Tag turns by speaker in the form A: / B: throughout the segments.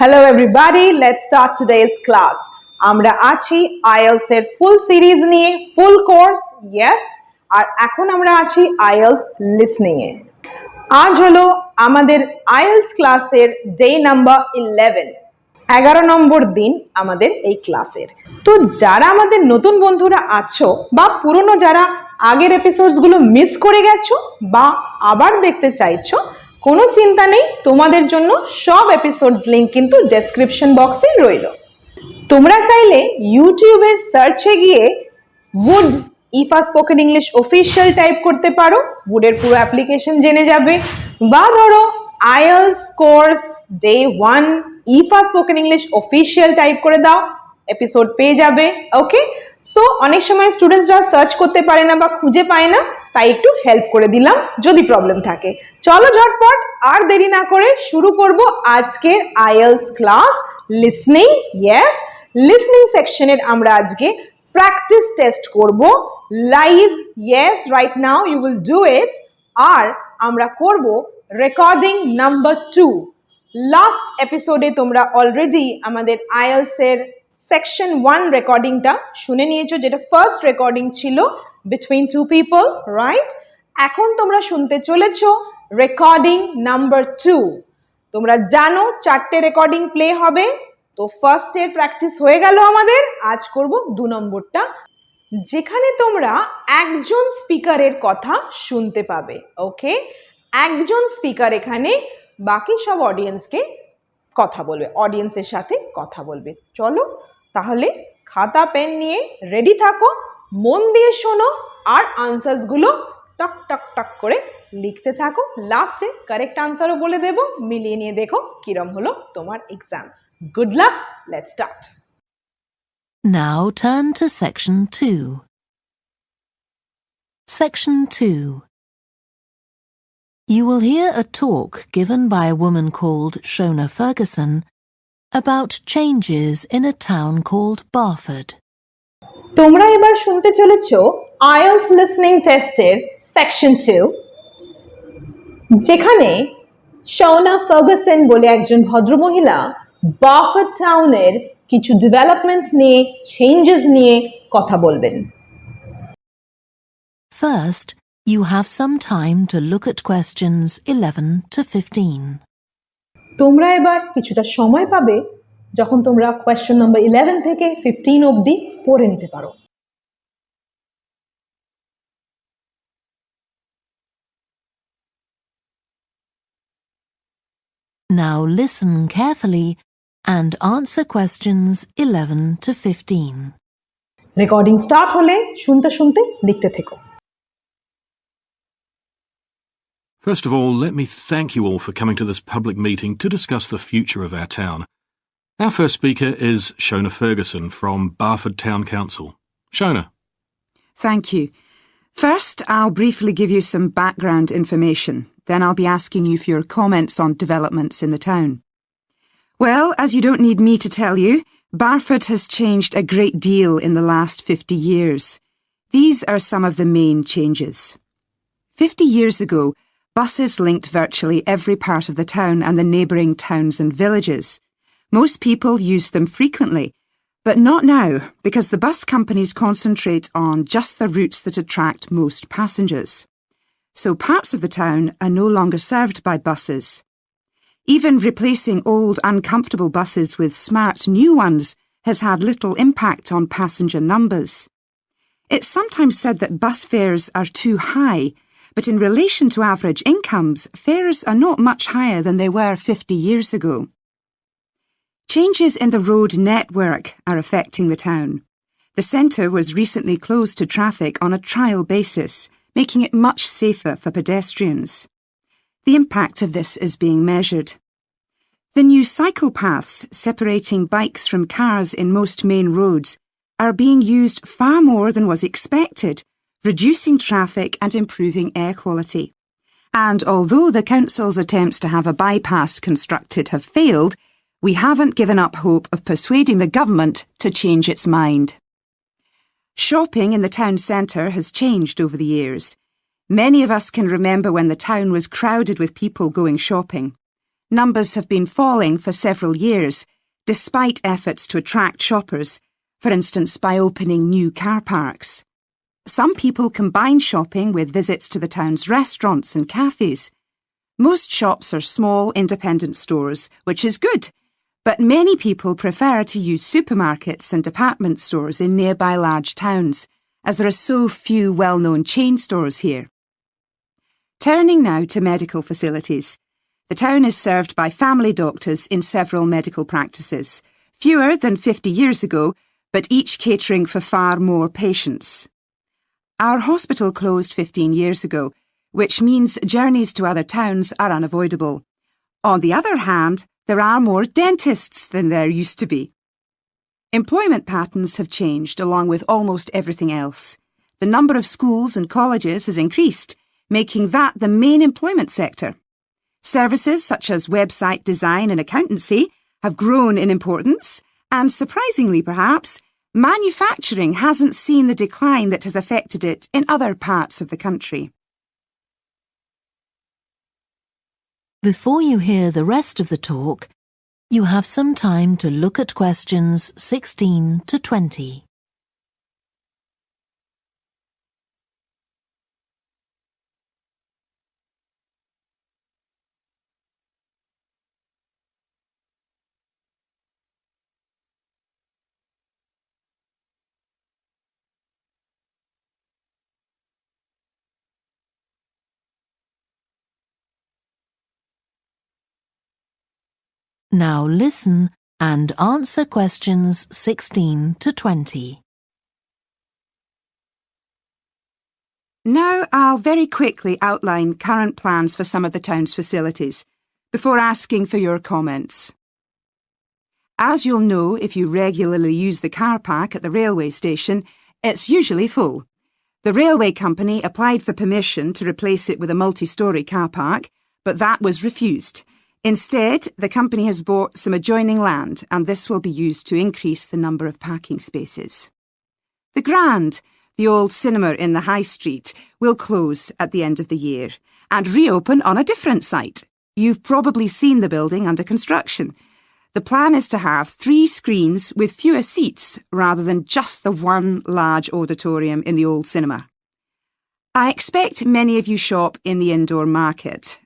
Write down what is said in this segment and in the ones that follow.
A: Hello everybody, let's start today's class. আমরা আছি IELTS এর ফুল সিরিজ নিয়ে, ফুল কোর্স, yes, আর এখন আমরা আছি IELTS লিসনিং এ। আজ হলো আমাদের IELTS ক্লাসের ডে নাম্বার 11 নম্বর দিন আমাদের এই ক্লাসের। তো যারা আমাদের নতুন বন্ধুরা আছো বা পুরনো যারা আগের এপিসোডস গুলো মিস করে গেছো বা আবার দেখতে চাইছো, কোনো চিন্তা নেই, তোমাদের জন্য সব এপিসোডস লিংক কিন্তু ডেসক্রিপশন বক্সে রইল। তোমরা চাইলে ইউটিউবের সার্চে গিয়ে উড ইফা স্পোকেন ইংলিশ অফিসিয়াল টাইপ করতে পারো, উডের পুরো অ্যাপ্লিকেশন জেনে যাবে, বা ধরো IELTS course day 1 Ifa spoken English official type করে দাও, এপিসোড পেয়ে যাবে। ওকে, সো অনেক সময় স্টুডেন্টসরা সার্চ করতে পারে না বা খুঁজে পায় না, তাই একটু হেল্প করে দিলাম যদি প্রবলেম থাকে। চলো ঝটপট আর দেরি না করে শুরু করব আজকের IELTS class listening. Yes, listening সেকশনের আমরা আজকে প্র্যাকটিস টেস্ট করব live. Yes, right now you will do it. আর আমরা করব রেকর্ডিং নাম্বার 2। লাস্ট এপিসোডে তোমরা অলরেডি আমাদের IELTS এর সেকশন 1 রেকর্ডিংটা শুনে নিয়েছো, যেটা ফার্স্ট রেকর্ডিং ছিল between two people, right? এখন তোমরা শুনতে চলেছো রেকর্ডিং নাম্বার 2। তোমরা জানো 4টে রেকর্ডিং প্লে হবে, তো ফার্স্ট এর প্র্যাকটিস হয়ে গেল আমাদের। আজ করব 2 নম্বরটা, যেখানে তোমরা একজন স্পিকারের কথা শুনতে পাবে। ওকে, একজন স্পিকার এখানে বাকি সব অডিয়েন্সকে কথা বলবে, অডিয়েন্সের সাথে কথা বলবে। চলো তাহলে খাতা পেন নিয়ে রেডি থাকো, মন দিয়ে শোনো আর আনসারস গুলো টক টক টক করে লিখতে থাকো। লাস্টে কারেক্ট আনসারও বলে দেব, মিলিয়ে নিয়ে দেখো কিরম হলো তোমার exam. Good luck, let's start.
B: Now turn to Section 2. Section 2. You will hear a talk given by a woman called Shona Ferguson about changes in a town called Barford.
A: তোমরা এবার শুনতে চলেছো IELTS লিসনিং টেস্টের section 2, যেখানে শোনা Ferguson বলে একজন ভদ্রমহিলা বারফোর্ড টাউনের কিছু ডেভেলপমেন্টস নিয়ে, চেঞ্জেস নিয়ে কথা বলবেন।
B: First, you have some time to look at questions 11 to 15.
A: তোমরা এবার কিছুটা সময় পাবে যখন তোমরা কোয়েশ্চন নাম্বার 11 থেকে 15 অবধি পড়ে নিতে পারো।
B: Now listen carefully and answer questions 11 to 15.
A: Recording start হলে শুনতে শুনতে লিখতে থেকো।
C: First of all, let me thank you all for coming to this public meeting to discuss the future of our town. Our first speaker is Shona Ferguson from Barford Town Council. Shona.
D: Thank you. First, I'll briefly give you some background information. Then I'll be asking you for your comments on developments in the town. Well, as you don't need me to tell you, Barford has changed a great deal in the last 50 years. These are some of the main changes. 50 years ago, buses linked virtually every part of the town and the neighbouring towns and villages. Most people used them frequently, but not now, because the bus companies concentrate on just the routes that attract most passengers. So parts of the town are no longer served by buses. Even replacing old, uncomfortable buses with smart new ones has had little impact on passenger numbers. It's sometimes said that bus fares are too high, but in relation to average incomes, fares are not much higher than they were 50 years ago. Changes in the road network are affecting the town. The centre was recently closed to traffic on a trial basis, making it much safer for pedestrians. The impact of this is being measured. The new cycle paths separating bikes from cars in most main roads are being used far more than was expected, reducing traffic and improving air quality. And although the council's attempts to have a bypass constructed have failed, we haven't given up hope of persuading the government to change its mind. Shopping in the town centre has changed over the years. Many of us can remember when the town was crowded with people going shopping. numbers have been falling for several years, despite efforts to attract shoppers, for instance by opening new car parks. Some people combine shopping with visits to the town's restaurants and cafes. Most shops are small independent stores, which is good, but many people prefer to use supermarkets and department stores in nearby large towns, as there are so few well-known chain stores here. Turning now to medical facilities. The town is served by family doctors in several medical practices, fewer than 50 years ago, but each catering for far more patients. Our hospital closed 15 years ago, which means journeys to other towns are unavoidable. On the other hand, there are more dentists than there used to be. Employment patterns have changed along with almost everything else. The number of schools and colleges has increased, making that the main employment sector. Services such as website design and accountancy have grown in importance, and surprisingly perhaps, manufacturing hasn't seen the decline that has affected it in other parts of the country.
B: Before you hear the rest of the talk, you have some time to look at questions 16 to 20. Now listen and answer questions 16 to 20.
D: Now I'll very quickly outline current plans for some of the town's facilities, before asking for your comments. As you'll know if you regularly use the car park at the railway station, it's usually full. The railway company applied for permission to replace it with a multi-storey car park, but that was refused. Instead, the company has bought some adjoining land, and this will be used to increase the number of parking spaces. The Grand, the old cinema in the High Street, will close at the end of the year and reopen on a different site. You've probably seen the building under construction. The plan is to have 3 screens with fewer seats rather than just the one large auditorium in the old cinema. I expect many of you shop in the indoor market.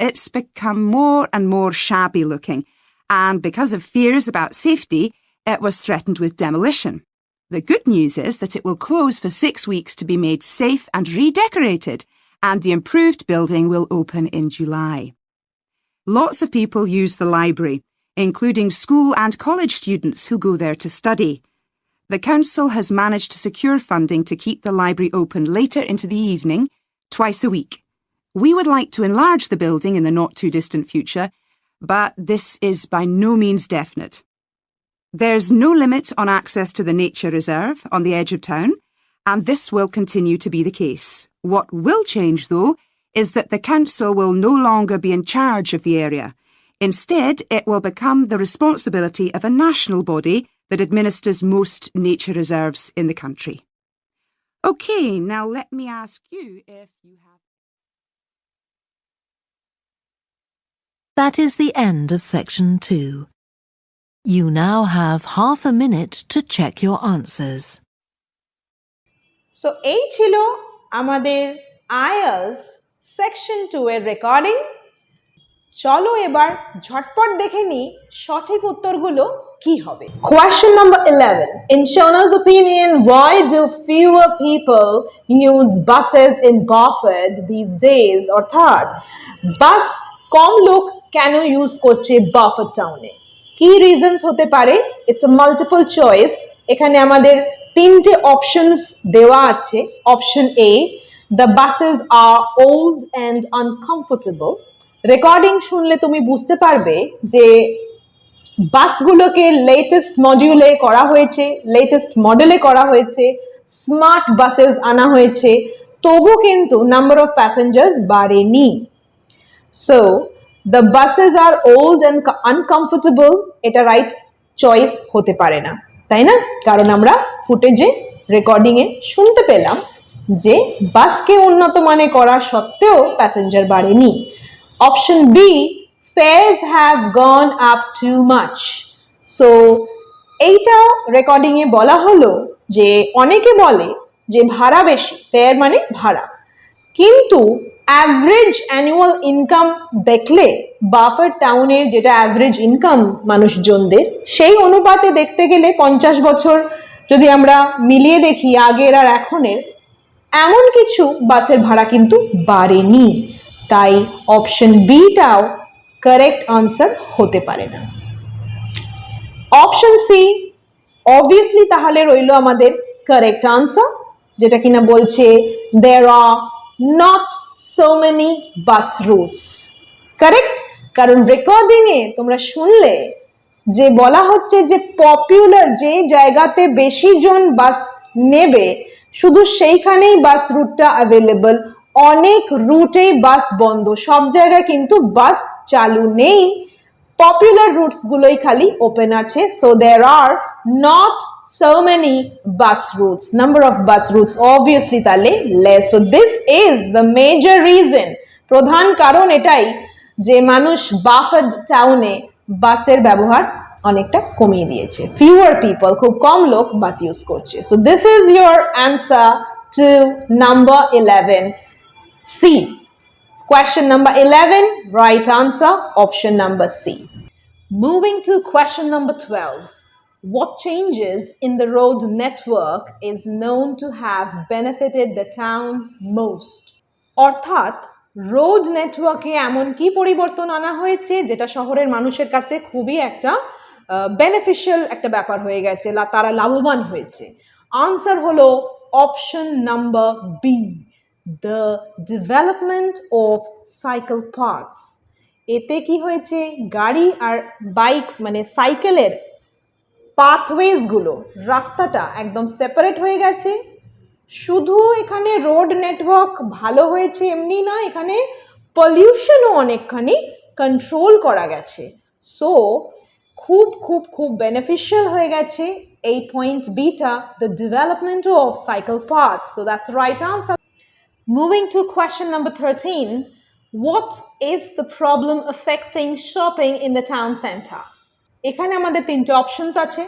D: It's become more and more shabby looking, and because of fears about safety, it was threatened with demolition. The good news is that it will close for 6 weeks to be made safe and redecorated, and the improved building will open in July. Lots of people use the library, including school and college students who go there to study. The council has managed to secure funding to keep the library open later into the evening, twice a week. We would like to enlarge the building in the not-too-distant future, but this is by no means definite. There's no limit on access to the nature reserve on the edge of town, and this will continue to be the case. What will change, though, is that the council will no longer be in charge of the area. Instead, it will become the responsibility of a national body that administers most nature reserves in the country. OK, now let me ask you if you have...
B: That is the end of section 2. You now have half a minute to check your answers.
A: So এই ছিল আমাদের IELTS section 2 এর recording. চলো এবার ঝটপট দেখে নিই সঠিক উত্তরগুলো কি হবে। Question number 11. In Shona's opinion, why do fewer people use buses in Barford these days? অর্থাৎ বাস কম লোক কেন ইউজ করছে বাফার্ড টাউনে? কি রিজনস হতে পারে? It's a multiple choice. এখানে আমাদের 3টে অপশনস দেওয়া আছে। Option A, the buses are old and uncomfortable. Recording শুনলে তুমি বুঝতে পারবে যে বাসগুলোকে লেটেস্ট মডিউলে করা হয়েছে, লেটেস্ট মডেলে করা হয়েছে, স্মার্ট বাসেস আনা হয়েছে, তবু কিন্তু নাম্বার অফ প্যাসেঞ্জার্স বাড়েনি। So, the buses are old and uncomfortable. এটা রাইট চয়েস হতে পারে না, তাই না? কারণ আমরা ফুটেজে রেকর্ডিং এ শুনতে পেলাম যে বাসকে উন্নত মানে করা সত্ত্বেও প্যাসেঞ্জার বাড়েনি। Option B, fares have gone up too much. So এইটা রেকর্ডিং এ বলা হলো যে অনেকে বলে যে ভাড়া বেশি, ফেয়ার মানে ভাড়া, কিন্তু অ্যাভারেজ অ্যানুয়াল ইনকাম দেখলে বাফার টাউনের যেটা অ্যাভারেজ ইনকাম মানুষজনদের, সেই অনুপাতে দেখতে গেলে 50 বছর যদি আমরা মিলিয়ে দেখি আগের আর এখনের, এমন কিছু বাসের ভাড়া কিন্তু বাড়েনি। তাই অপশন বিটাও কারেক্ট আনসার হতে পারে না। অপশন সি অবভিয়াসলি তাহলে রইল আমাদের কারেক্ট আনসার, যেটা কিনা বলছে there are not so many bus routes. Correct, কারণ রেকর্ডিং এ তোমরা শুনলে যে বলা হচ্ছে যে পপুলার যে জায়গাতে বেশি জন বাস নেবে শুধু সেইখানেই বাস রুটটা অ্যাভেলেবল, অনেক রুটেই বাস বন্ধ, সব জায়গায় কিন্তু বাস চালু নেই, পপুলার রুটস গুলোই খালি ওপেন আছে। So there are not so many bus routes, number of bus routes obviously তাহলে less. So this is the major reason, প্রধান কারণ এটাই যে মানুষ বাফার্ড টাউনে বাসের ব্যবহার অনেকটা কমিয়ে দিয়েছে, ফিউয়ার পিপল, খুব কম লোক বাস ইউজ করছে। So this is your answer to number 11 C. Question number 11, right answer, option number C. Moving to question number 12. What changes in the road network is known to have benefited the town most? অর্থাৎ road নেটওয়ার্কে এমন কি পরিবর্তন আনা হয়েছে যেটা শহরের মানুষের কাছে খুবই একটা বেনিফিশিয়াল একটা ব্যাপার হয়ে গেছে, তারা লাভবান হয়েছে। আনসার হলো option number B, the development of cycle paths. এতে কি হয়েছে, গাড়ি আর বাইকস মানে সাইকেলের পাথওয়েজ গুলো, রাস্তাটা একদম সেপারেট হয়ে গেছে। শুধু এখানে রোড নেটওয়ার্ক ভালো হয়েছে এমনি না, এখানে পলিউশনও অনেকখানি কন্ট্রোল করা গেছে। সো খুব খুব খুব বেনিফিশিয়াল হয়ে গেছে এই point beta, the development of cycle paths. So that's the right answer. Moving to question number 13, what is the problem affecting shopping in the town center? এখানে আমাদের তিনটে অপশনস আছে।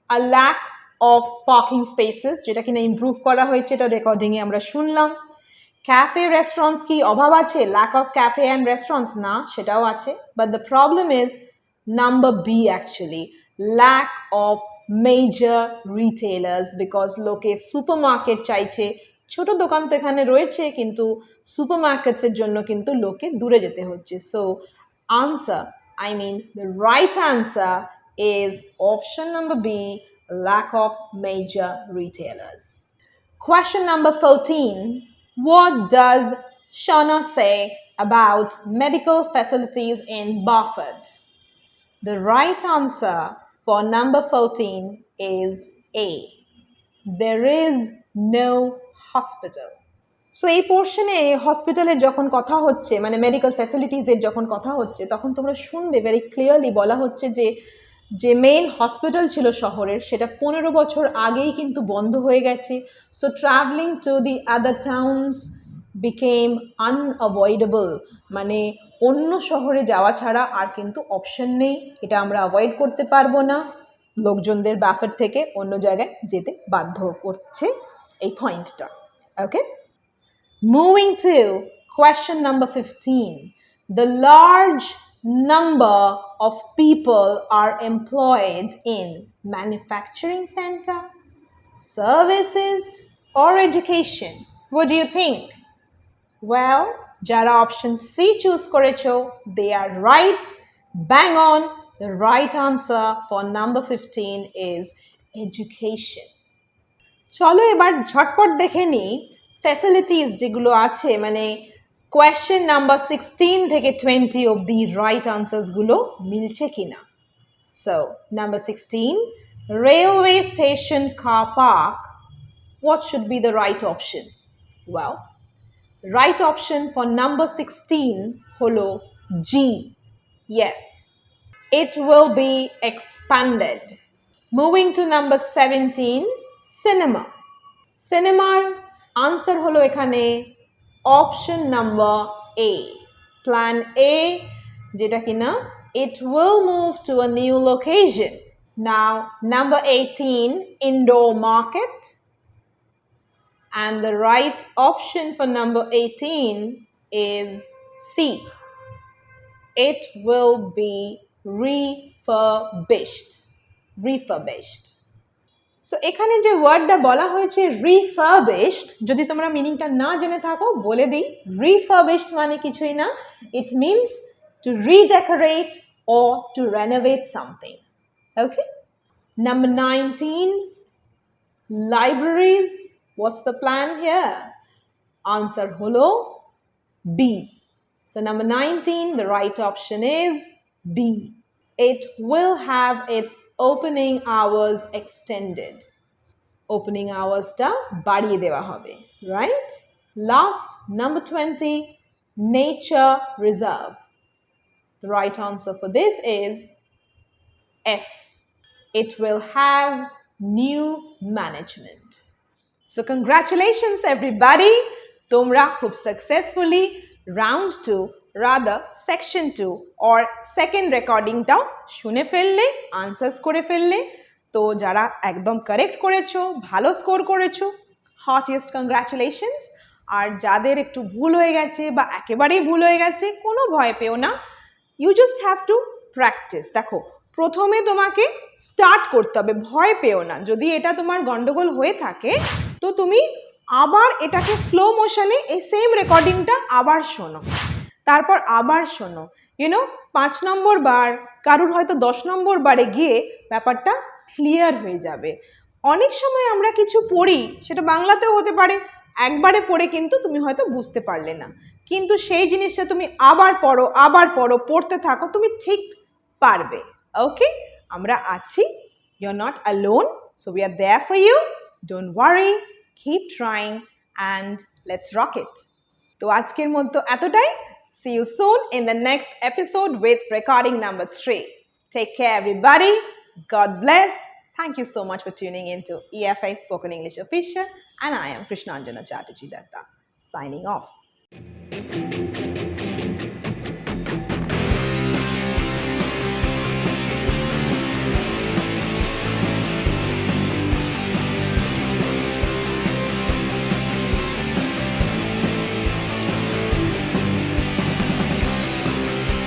A: a lack of parking spaces, যেটা কিনা improve করা হয়েছে, এটা recording এ আমরা শুনলাম। ক্যাফে রেস্টুরেন্টস কি অভাব আছে, lack of cafe and restaurants, না সেটাও আছে, but the problem is number B actually, lack of major retailers, because লোকে সুপারমার্কেট চাইছে। ছোট দোকান তো এখানে রয়েছে কিন্তু সুপারমার্কেটস এর জন্য কিন্তু লোকে দূরে যেতে হচ্ছে। So answer, I mean the right answer is option number B, lack of major retailers. Question number 14, what does Shauna say about medical facilities in Barford? The right answer for number 14 is A, there is no hospital. So এই পোর্শনে হসপিটালের যখন কথা হচ্ছে, মানে medical ফ্যাসিলিটিসের যখন কথা হচ্ছে, তখন তোমরা শুনবে ভেরি ক্লিয়ারলি বলা হচ্ছে যে যে মেইন হসপিটাল ছিল শহরের সেটা 15 বছর আগেই কিন্তু বন্ধ হয়ে গেছে। So travelling to the other towns became unavoidable, মানে অন্য শহরে যাওয়া ছাড়া আর কিন্তু অপশন নেই, এটা আমরা অ্যাভয়েড করতে পারবো না, লোকজনদের ব্যাপার থেকে অন্য জায়গায় যেতে বাধ্য করছে এই পয়েন্টটা। ওকে, moving to question number 15, the large number of people are employed in manufacturing center, services or education. What do you think? Well, jara option C choose korecho, they are right, bang on. The right answer for number 15 is education. চলো এবার ঝটপট দেখে নিই facilities যেগুলো আছে, মানে question number 16 থেকে 20 অবধি রাইট আনসার্স গুলো মিলছে কিনা। So number 16, railway station car park, what should be the right option? Well, right option for number 16 holo G, yes, it will be expanded. Moving to number 17, cinema. সিনেমার answer হলো এখানে option number A, plan A, যেটা কিনা it will move to a new location. Now, number 18, indoor market. And the right option for number 18 is C. It will be refurbished. Refurbished. So এখানে যে ওয়ার্ডটা বলা হয়েছে refurbished, যদি তোমরা মিনিংটা না জেনে থাকো বলে দিই, refurbished মানে কিছুই না, it means to redecorate or to renovate something. Okay? Number 19, libraries. What's the plan here? Answer holo B. So number 19, the right option is B. It will have its opening hours extended. Opening hours ta badiye dewa hobe, right? Last, number 20, nature reserve. The right answer for this is F. It will have new management. So congratulations everybody. Tomra khub successfully round 2, rather section 2 or second recording tao shune felle, answers kore felle. তো যারা একদম correct করেছো, ভালো score করেছো, হটিয়েস্ট congratulations. আর যাদের একটু ভুল হয়ে গেছে বা একেবারেই ভুল হয়ে গেছে, কোনো ভয় পেও না, you just have to practise. দেখো, প্রথমে তোমাকে স্টার্ট করতে হবে, ভয় পেও না। যদি এটা তোমার গন্ডগোল হয়ে থাকে তো তুমি আবার এটাকে স্লো মোশনে এই সেম রেকর্ডিংটা আবার শোনো, তারপর আবার শোনো, 5 নম্বর বার, কারুর হয়তো 10 নম্বর বারে গিয়ে ব্যাপারটা ক্লিয়ার হয়ে যাবে। অনেক সময় আমরা কিছু পড়ি, সেটা বাংলাতেও হতে পারে, একবারে পড়ে কিন্তু তুমি হয়তো বুঝতে পারলে না, কিন্তু সেই জিনিসটা তুমি আবার পড়ো, পড়তে থাকো, তুমি ঠিক পারবে। ওকে, আমরা আছি, you are not alone, so we are there for you, don't worry, keep trying and let's rock it. তো আজকের মতো এতটাই। See you soon in the next episode with recording number 3. Take care, everybody. God bless. Thank you so much for tuning into EFI Spoken English Official. And I am Krishnanjana Chatterjee Datta, signing off.